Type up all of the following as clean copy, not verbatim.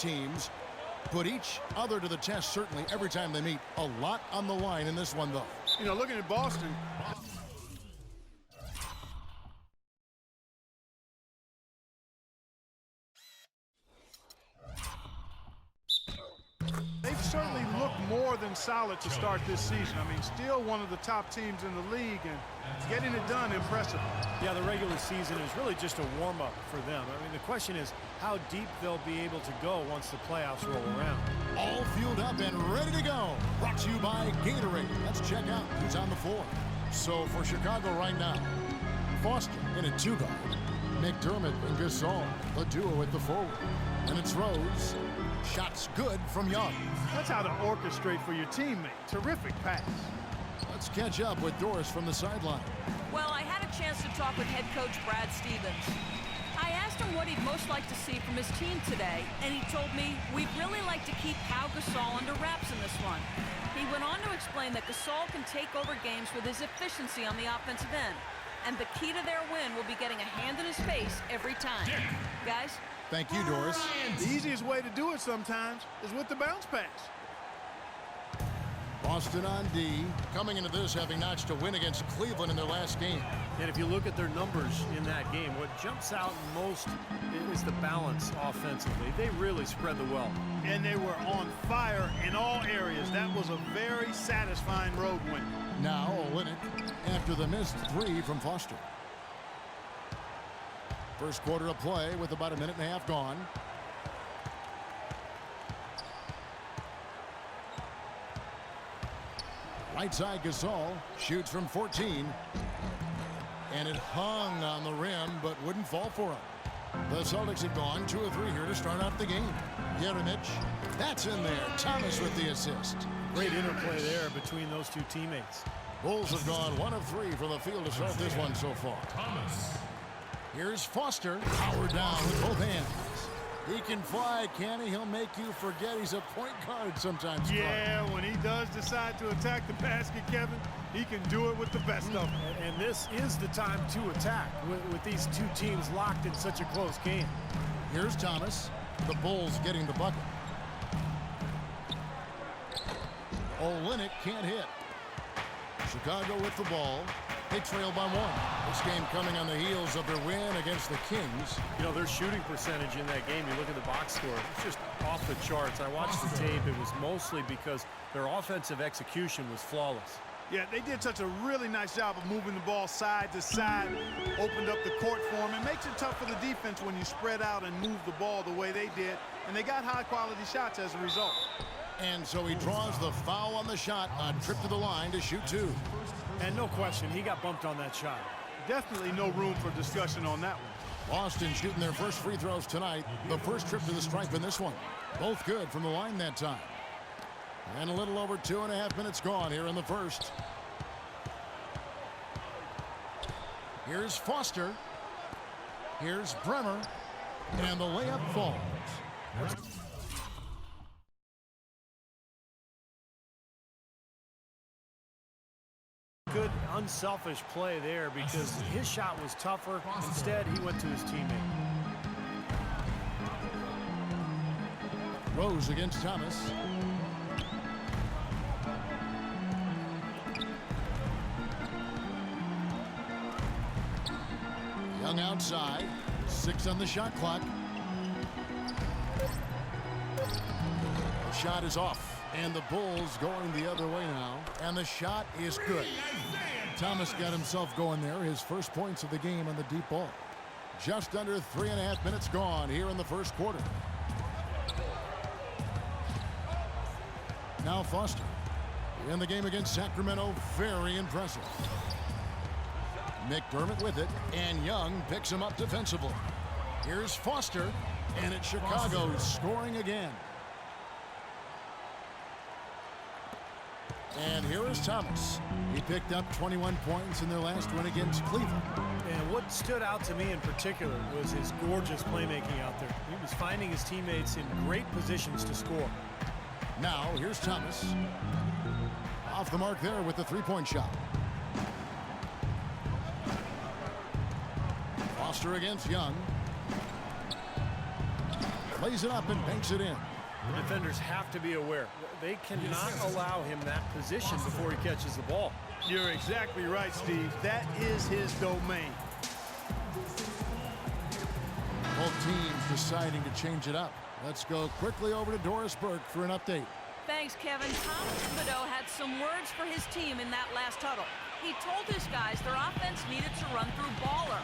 teams put each other to the test, certainly, every time they meet. A lot on the line in this one, though. You know, looking at Boston, they've certainly looked more than solid to start this season. I mean, still one of the top teams in the league, and getting it done impressive. Yeah, the regular season is really just a warm-up for them. I mean, the question is how deep they'll be able to go once the playoffs roll around. All fueled up and ready to go. Brought to you by Gatorade. Let's check out who's on the floor. So for Chicago right now, Foster in a two-guard. McDermott and Gasol, the duo at the forward. And it's Rose. Shots good from Young. That's how to orchestrate for your teammate. Terrific pass. Let's catch up with Doris from the sideline. Well, I had a chance to talk with head coach Brad Stevens. I asked him what he'd most like to see from his team today, and he told me we'd really like to keep Pau Gasol under wraps in this one. He went on to explain that Gasol can take over games with his efficiency on the offensive end, and the key to their win will be getting a hand in his face every time. Guys? Thank you, Doris. The easiest way to do it sometimes is with the bounce pass. Boston on D, coming into this having notched a win against Cleveland in their last game. And if you look at their numbers in that game, what jumps out most is the balance offensively. They really spread the wealth. And they were on fire in all areas. That was a very satisfying road win. Now Olynyk after the missed three from Foster. First quarter of play with about a minute and a half gone. Right side Gasol shoots from 14. And it hung on the rim but wouldn't fall for him. The Celtics have gone 2 of 3 here to start out the game. Jeremic, that's in there. Thomas with the assist. Great interplay there between those two teammates. Bulls have gone 1 of 3 from the field to start this one so far. Here's Foster, powered down with both hands. He can fly, can he? He'll make you forget he's a point guard sometimes. Yeah, when he does decide to attack the basket, Kevin, he can do it with the best of them. And this is the time to attack with these two teams locked in such a close game. Here's Thomas. The Bulls getting the bucket. Olynyk can't hit. Chicago with the ball. They trail by 1. This game coming on the heels of their win against the Kings. You know, their shooting percentage in that game, you look at the box score, it's just off the charts. I watched the tape. It was mostly because their offensive execution was flawless. Yeah, they did such a really nice job of moving the ball side to side, opened up the court for them. It makes it tough for the defense when you spread out and move the ball the way they did, and they got high-quality shots as a result. And so he draws the foul on the shot, a trip to the line to shoot 2. And no question, he got bumped on that shot. Definitely no room for discussion on that one. Boston shooting their first free throws tonight. The first trip to the stripe in this one. Both good from the line that time. And a little over 2.5 minutes gone here in the first. Here's Foster. Here's Bremer. And the layup falls. Good unselfish play there because his shot was tougher. Instead, he went to his teammate. Rose against Thomas. Young outside. 6 on the shot clock. The shot is off. And the Bulls going the other way now. And the shot is good. Thomas got himself going there. His first points of the game on the deep ball. Just under 3.5 minutes gone here in the first quarter. Now Foster. In the game against Sacramento, very impressive. McDermott with it. And Young picks him up defensively. Here's Foster. And it's Chicago scoring again. And here is Thomas. He picked up 21 points in their last win against Cleveland. And what stood out to me in particular was his gorgeous playmaking out there. He was finding his teammates in great positions to score. Now, here's Thomas. Off the mark there with the three-point shot. Foster against Young. Lays it up and banks it in. The defenders have to be aware. They cannot allow him that position before he catches the ball. You're exactly right, Steve. That is his domain. Both teams deciding to change it up. Let's go quickly over to Doris Burke for an update. Thanks, Kevin. Tom Thibodeau had some words for his team in that last huddle. He told his guys their offense needed to run through Baller.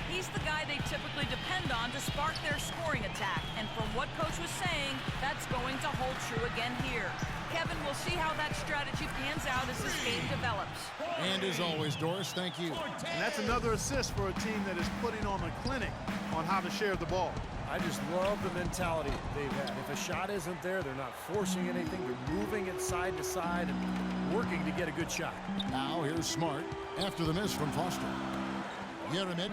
He's the guy they typically depend on to spark their scoring attack. And from what Coach was saying, that's going to hold true again here. Kevin, we'll see how that strategy pans out as this game develops. And as always, Doris, thank you. And that's another assist for a team that is putting on a clinic on how to share the ball. I just love the mentality they've had. If a shot isn't there, they're not forcing anything. They're moving it side to side and working to get a good shot. Now here's Smart after the miss from Foster. Jeremic.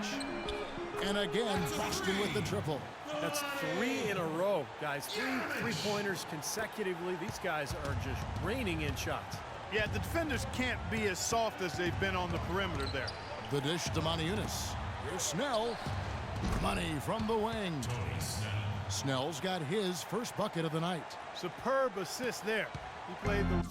And again, Boston with the triple. That's 3 in a row, guys. 3 three-pointers consecutively. These guys are just raining in shots. Yeah, the defenders can't be as soft as they've been on the perimeter there. The dish to Monty Eunice. Here's Snell. Money from the wing. Snell's got his first bucket of the night. Superb assist there. He played the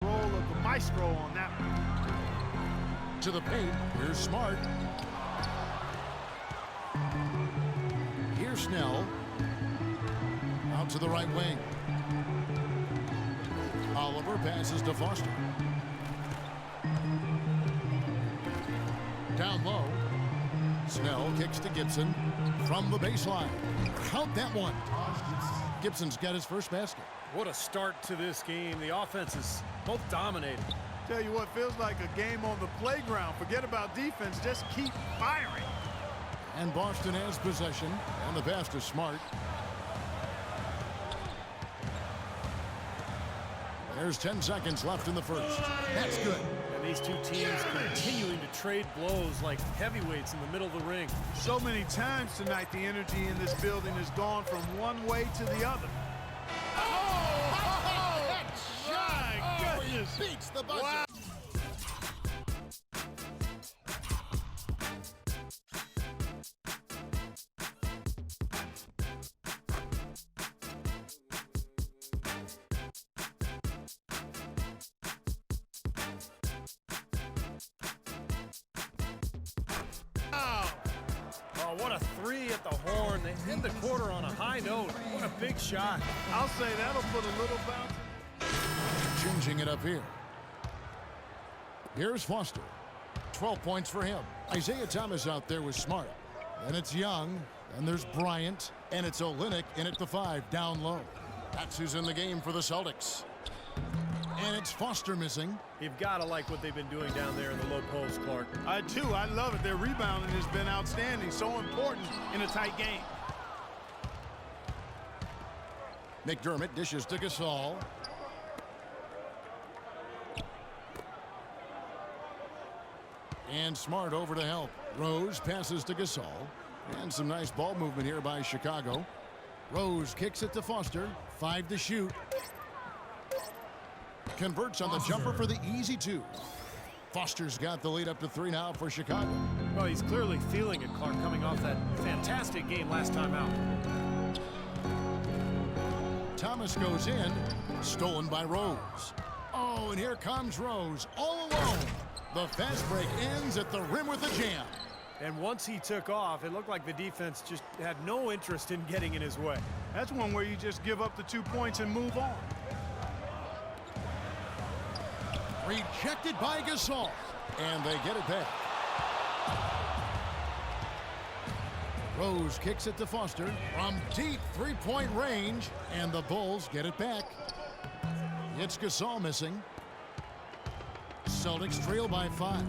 role of the maestro on that one. To the paint. Here's Smart. Here's Snell. Out to the right wing. Oliver passes to Foster. Down low. Snell kicks to Gibson from the baseline. Count that one. Gibson's got his first basket. What a start to this game. The offense is both dominating. Tell you what, feels like a game on the playground. Forget about defense, just keep firing. And Boston has possession, and the pass to Smart. There's 10 seconds left in the first. That's good. And these two teams continuing to trade blows like heavyweights in the middle of the ring. So many times tonight, the energy in this building has gone from one way to the other. My goodness. Beats the buzzer. Wow. Oh, what a 3 at the horn. They end the quarter on a high note. What a big shot. I'll say that'll put a little bounce. Changing it up here. Here's Foster. 12 points for him. Isaiah Thomas out there with Smart. Then it's Young. Then there's Bryant. And it's Olynyk in at the 5 down low. That's who's in the game for the Celtics. And it's Foster missing. You've got to like what they've been doing down there in the low post, Clark. I do. I love it. Their rebounding has been outstanding. So important in a tight game. McDermott dishes to Gasol. And Smart over to help. Rose passes to Gasol. And some nice ball movement here by Chicago. Rose kicks it to Foster. 5 to shoot. Converts on the jumper for the easy 2. Foster's got the lead up to 3 now for Chicago. Well, he's clearly feeling it, Clark, coming off that fantastic game last time out. Thomas goes in. Stolen by Rose. Oh, and here comes Rose all alone. The fast break ends at the rim with a jam. And once he took off, it looked like the defense just had no interest in getting in his way. That's one where you just give up the 2 points and move on. Rejected by Gasol. And they get it back. Rose kicks it to Foster from deep three-point range. And the Bulls get it back. It's Gasol missing. Celtics trail by 5.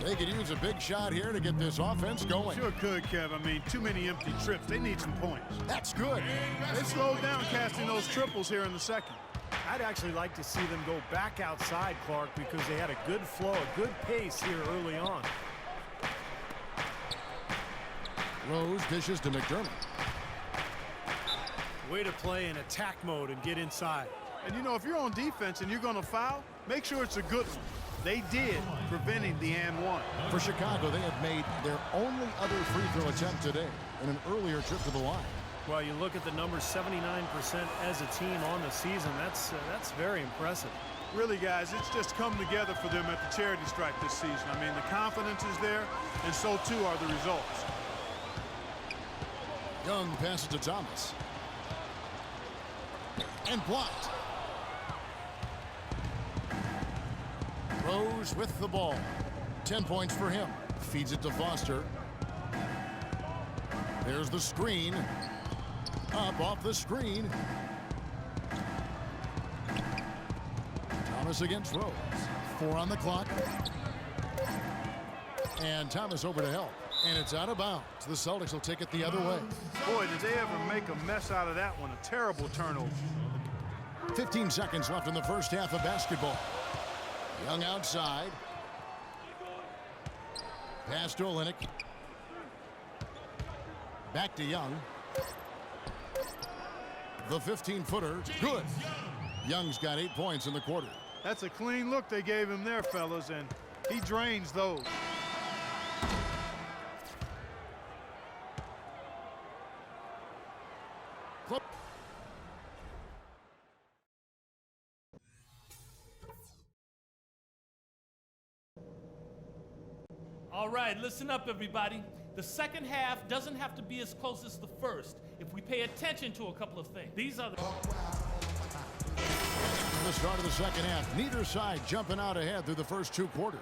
They could use a big shot here to get this offense going. Sure could, Kev. I mean, too many empty trips. They need some points. That's good. They slowed down casting those triples here in the second. I'd actually like to see them go back outside, Clark, because they had a good flow, a good pace here early on. Rose dishes to McDermott. Way to play in attack mode and get inside. And, you know, if you're on defense and you're going to foul, make sure it's a good one. They did, preventing the and one. For Chicago, they have made their only other free throw attempt today in an earlier trip to the line. Well, you look at the numbers, 79% as a team on the season. That's very impressive. Really, guys, it's just come together for them at the charity stripe this season. I mean, the confidence is there, and so too are the results. Young passes to Thomas. And blocked. Rose with the ball. 10 points for him. Feeds it to Foster. There's the screen. Up off the screen. Thomas against Rose. 4 on the clock. And Thomas over to help. And it's out of bounds. The Celtics will take it the other way. Boy, did they ever make a mess out of that one. A terrible turnover. 15 seconds left in the first half of basketball. Young outside. Pass to Olynyk. Back to Young. The 15-footer, good. Young's got 8 points in the quarter. That's a clean look they gave him there, fellas, and he drains those. All right, listen up, everybody. The second half doesn't have to be as close as the first if we pay attention to a couple of things. These are the start of the second half. Neither side jumping out ahead through the first 2 quarters.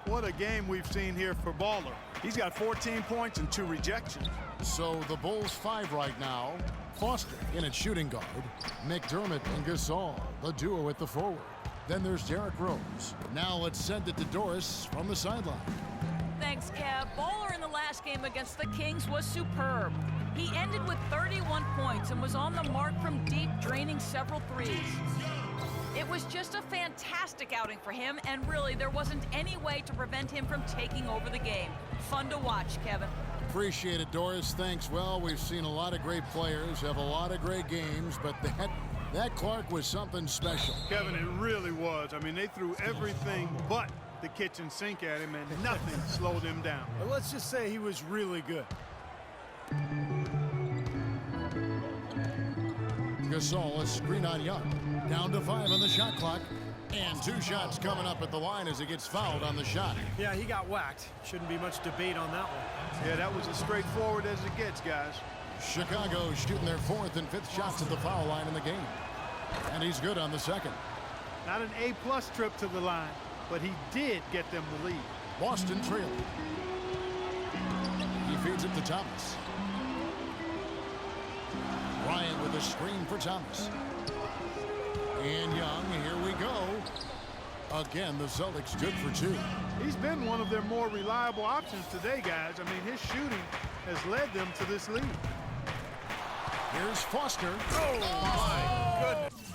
What a game we've seen here for Baller. He's got 14 points and 2 rejections. So the Bulls 5 right now. Foster in at shooting guard. McDermott and Gasol, the duo at the forward. Then there's Derrick Rose. Now let's send it to Doris from the sideline. Thanks, Kev. Baller in the last game against the Kings was superb. He ended with 31 points and was on the mark from deep, draining several threes. It was just a fantastic outing for him, and really, there wasn't any way to prevent him from taking over the game. Fun to watch, Kevin. Appreciate it, Doris. Thanks. Well, we've seen a lot of great players have a lot of great games, but that Clark was something special. Kevin, it really was. I mean, they threw everything but the kitchen sink at him, and nothing slowed him down. Well, let's just say he was really good. Gasol, a screen on Young. Down to 5 on the shot clock. And 2 shots coming up at the line as he gets fouled on the shot. Yeah, he got whacked. Shouldn't be much debate on that one. Yeah, that was as straightforward as it gets, guys. Chicago shooting their 4th and 5th shots at the foul line in the game. And he's good on the second. Not an A-plus trip to the line, but he did get them the lead. Boston trailing. He feeds it to Thomas. Bryant with a screen for Thomas. And Young, here we go. Again, the Celtics good for 2. He's been one of their more reliable options today, guys. I mean, his shooting has led them to this lead. Here's Foster. Oh, my goodness.